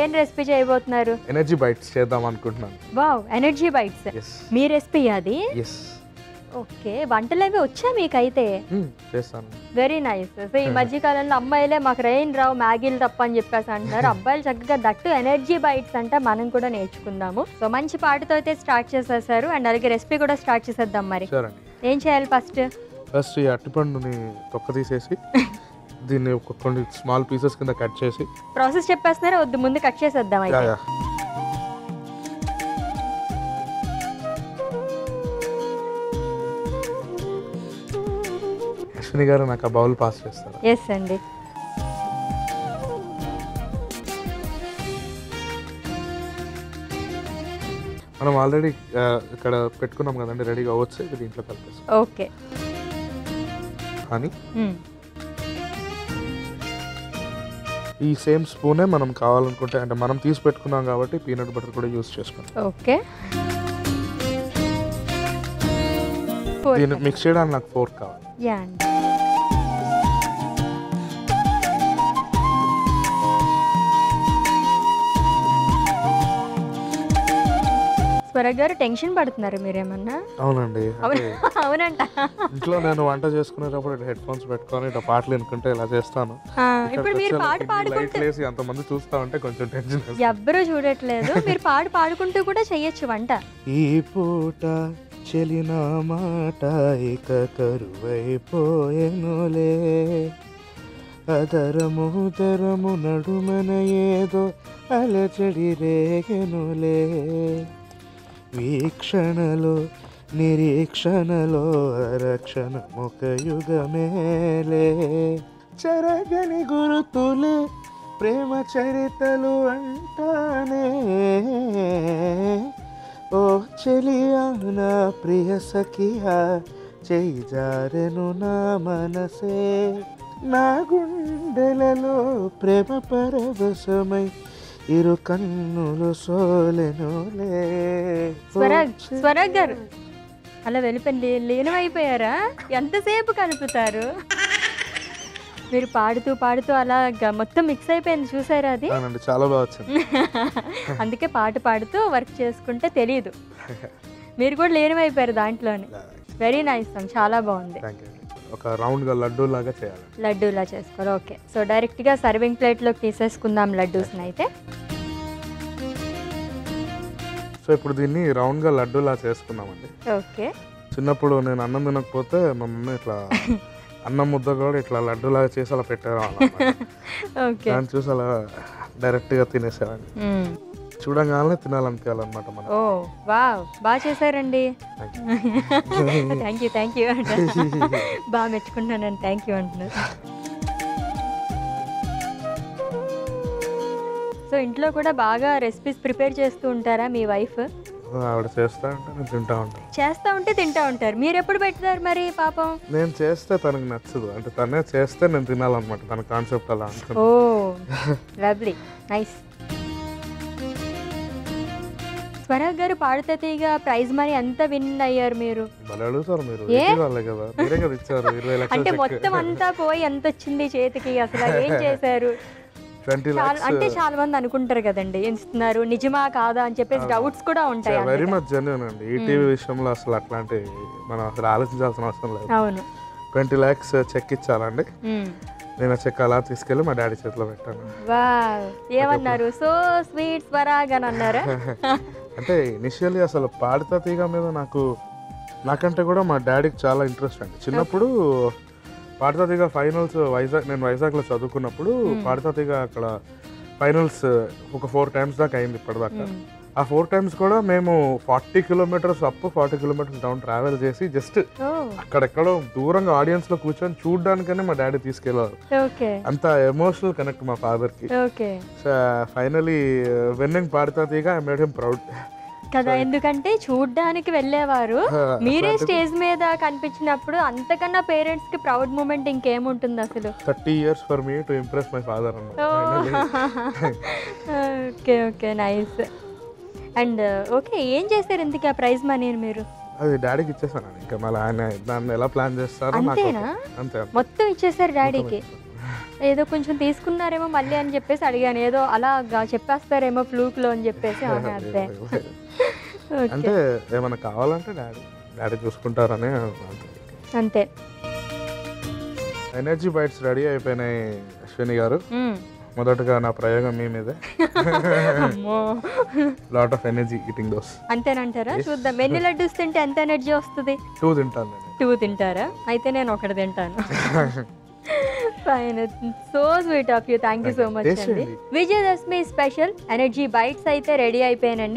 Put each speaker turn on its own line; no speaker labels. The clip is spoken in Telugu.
ఏం రెసిపీ చేయబోతున్నారు?
ఎనర్జీ బైట్స్ చేద్దాం అనుకుంటున్నాను.
వావ్, ఎనర్జీ బైట్స్ మీ రెసిపీ అది? ఓకే, వంటలు అవి వచ్చా మీకైతే?
చేస్తాను.
Very nice. సో ఈ మధ్య కాలంలో అమ్మాయిలే మాకు రెయిన్ రావు మ్యాగీలు తప్ప అని చెప్పేసి అంటున్నారు. అబ్బాయిలు చక్కగా దట్టు ఎనర్జీ బైట్స్ అంటే మనం కూడా నేర్చుకుందాము. సో మంచి పాటతో అయితే స్టార్ట్ చేసేసారు అండ్ అలాగే రెసిపీ కూడా స్టార్ట్ చేసేద్దాం. మరి ఏం చేయాలి? ఫస్ట్
ఈ అరటిపండుని తొక్క తీసేసి దీన్ని కొన్ని స్మాల్ పీసెస్ కింద కట్ చేసి
ప్రాసెస్ చెప్పేస్తున్నారా? వద్దు, ముందు కట్ చేసేద్దాం అయితే.
అశ్విని గారు నాకు ఆ బౌల్ పాస్ చేస్తారు.
ఎస్ అండి.
మనం ఆల్రెడీ ఇక్కడ పెట్టుకున్నాం కదండి, రెడీగా అవ్వచ్చు. ఇది దీంట్లో కలిపేస్తాం.
ఓకే.
కానీ ఈ సేమ్ స్పూనే మనం కావాలనుకుంటే, అంటే మనం తీసి పెట్టుకున్నాం కాబట్టి పీనట్ బటర్ కూడా యూస్ చేసుకుంటాం.
ఓకే.
దీన్ని మిక్స్ చేయడానికి నాకు ఫోర్క్ కావాలి.
స్వరగ్ గారు టెన్షన్ పడుతున్నారు మీరేమన్నా?
అవునండి.
అవునంట.
ఇంట్లో నేను వంట చేసుకునేటప్పుడు హెడ్ ఫోన్స్ పెట్టుకొని ఇట్లా పాటలు వినుకుంటే ఇలా చేస్తాను.
ఇప్పుడు మీరు పాట పాడుకుంటూ
అంతమంది చూస్తా ఉంటే కొంచెం టెన్షన్.
ఎవ్వరూ చూడట్లేదు, మీరు పాడుకుంటూ కూడా చెయ్యొచ్చు వంట.
ఈ పూట చెలిన మాట ఇక కరువైపోయెనులే, అదరము దరము నడుమన ఏదో అలచడి రేగెనులే, వీక్షణలో నిరీక్షణలో అరక్షణ ముఖ యుగమేలే, చెరగని గురుతులే ప్రేమ చరితలు అంటానే, ఓ చెలియా నా ప్రియ సఖియా చెయ్యి జారెను నా మనసే, నా గుండెలలో ప్రేమ పరవశమై ఇరు కన్నులు సోలెనులే.
స్వరగ్ గారు అలా వెళ్ళిపోయి లీనమైపోయారా? ఎంతసేపు కలుపుతారు? మీరు పాడుతూ అలా మొత్తం మిక్స్ అయిపోయింది, చూసారా? అది
చాలా బాగా వచ్చింది.
అందుకే పాడుతూ వర్క్ చేసుకుంటే తెలియదు. మీరు కూడా లీనమైపోయారు దాంట్లోనే. వెరీ నైస్ సాంగ్, చాలా బాగుంది.
ఒక రౌండ్ గా లడ్డూ లాగా చేయాలి.
లడ్డూలా చేసుకోవాలి. ఓకే, సో డైరెక్ట్ గా సర్వింగ్ ప్లేట్ లోకి తీసేసుకుందాం లడ్డూస్ని అయితే.
సో ఇప్పుడు దీన్ని రౌండ్ గా లడ్డూలా చేసుకుందామండి.
ఓకే.
చిన్నప్పుడు నేను అన్నం తినకపోతే మా మమ్మీ ఇట్లా అన్నం ముద్ద కూడా ఇట్లా లడ్డూలాగా చేసి అలా పెట్టారు. దాన్ని చూసి అలా డైరెక్ట్ గా తినేసేవాడిని. చూడంగానే తినాలనిపించాలన్నమాట మనం.
ఓ వావ్, బాగా చేశారండి. థ్యాంక్ యూ అంటే బాగా మెచ్చుకుంటున్నాను. థ్యాంక్ యూ అంటున్నారు. సో ఇంట్లో కూడా బాగా రెసిపీస్ ప్రిపేర్ చేస్తూ ఉంటారా మీ వైఫ్?
ఆవిడ చేస్తా
ఉంటే తింటా ఉంటారు. మీరు ఎప్పుడు పెడతారు మరి? పాపం
నేను చేస్తే తనకు నచ్చదు, అంటే తనే చేస్తే నేను తినాలన్నమాట. తన కాన్సెప్ట్ అలా ఉంటుంది.
Oh lovely, nice. స్వరగ్ గారు పాడితే తీగ ప్రైజ్ మనీ ఎంత విన్ అయ్యారు మీరు? అంటే మొత్తం అంతా పోయి ఎంత వచ్చింది చేతికి? అసలు ఏం చేశారు? అంటే చాలా మంది అనుకుంటారు కదండి, ఇస్తున్నారు నిజమా కాదా అని చెప్పేసి డౌట్స్ కూడా ఉంటాయి.
వెరీ మచ్ జెన్యూన్ అండి. ఈ టీవీ విషయంలో అసలు అట్లాంటి మనం అసలు ఆలోచించాల్సిన అవసరం లేదు.
అవును.
20 lakhs చెక్ ఇచ్చాలండి. నేను చెక్ అలా తీసుకెళ్ళి మా డాడీ చేతిలో పెట్టాను.
ఏమన్నారు? సో స్వీట్ స్వరాగ్ అని అన్నారా?
అంటే ఇనిషియల్లీ అసలు పాడతా తీగ మీద నాకంటే కూడా మా డాడీకి చాలా ఇంట్రెస్ట్ అండి. చిన్నప్పుడు పాడతా తీగ ఫైనల్స్ నేను వైజాగ్లో చదువుకున్నప్పుడు పాడతా తీగ అక్కడ ఫైనల్స్ ఒక 4 times దాకా అయింది ఇప్పటిదాకా. ఆ 4 times కూడా మేము 40 kilometers up 40 kilometers down travel చేసి జస్ట్ అక్కడెక్కడో దూరంగా ఆడియన్స్ లో కూర్చొని చూడడానికనే మా డాడీ తీసుకెళ్లారు. అంత ఎమోషనల్ కనెక్ట్ మా ఫాదర్ కి. ఫైనలీ వెన్నింగ్ పాడతా తీగ ఐ మేడ్ హిమ్ ప్రౌడ్
కదా, ఎందుకంటే చూడ్డానికి వెళ్ళేవారు, మీరే స్టేజ్ మీద కనిపించినప్పుడు అంతకన్నా పేరెంట్స్ కి ప్రౌడ్ మూమెంట్ ఇంకేముంటుంది అసలు.
30 years for me to impress my father
okay nice. And okay, ఏం చేశారు ఇంతకీ ఆ ప్రైజ్ మనీ మీరు?
అది డాడీకి ఇచ్చేసాను. ఇంకా మళ్ళీ ఆయన దాన్ని ఎలా ప్లాన్ చేస్తారో
అంతేనా?
అంతే,
మొత్తం ఇచ్చేసారు డాడీకి. ఏదో కొంచెం తీసుకున్నారేమో మళ్ళీ అని చెప్పేసి అడిగాను, ఏదో అలా చెప్పేస్తారేమో ఫ్లూక్లో అని చెప్పేసి. అవునా అంతే.
అంటే ఏమైనా కావాలంటే డాడీ చూసుకుంటారని
అంతే.
ఎనర్జీ బైట్స్ రెడీ అయిపోయినాయి అశ్విని గారు. మొదటగా నా ప్రయోగం మీ మీదే. Lot of energy eating dosas.
అంతేనంటారా? చూద్దాం ఎన్ని లడ్డూస్ తింటే ఎంత ఎనర్జీ వస్తుంది.
2 తింటాను నేను.
2 తింటారా? అయితే నేను 1 తింటాను. Fine. So sweet of you. Thank you so much అండి. విజయదశమి స్పెషల్ ఎనర్జీ బైట్స్ అయితే రెడీ అయిపోయానండి.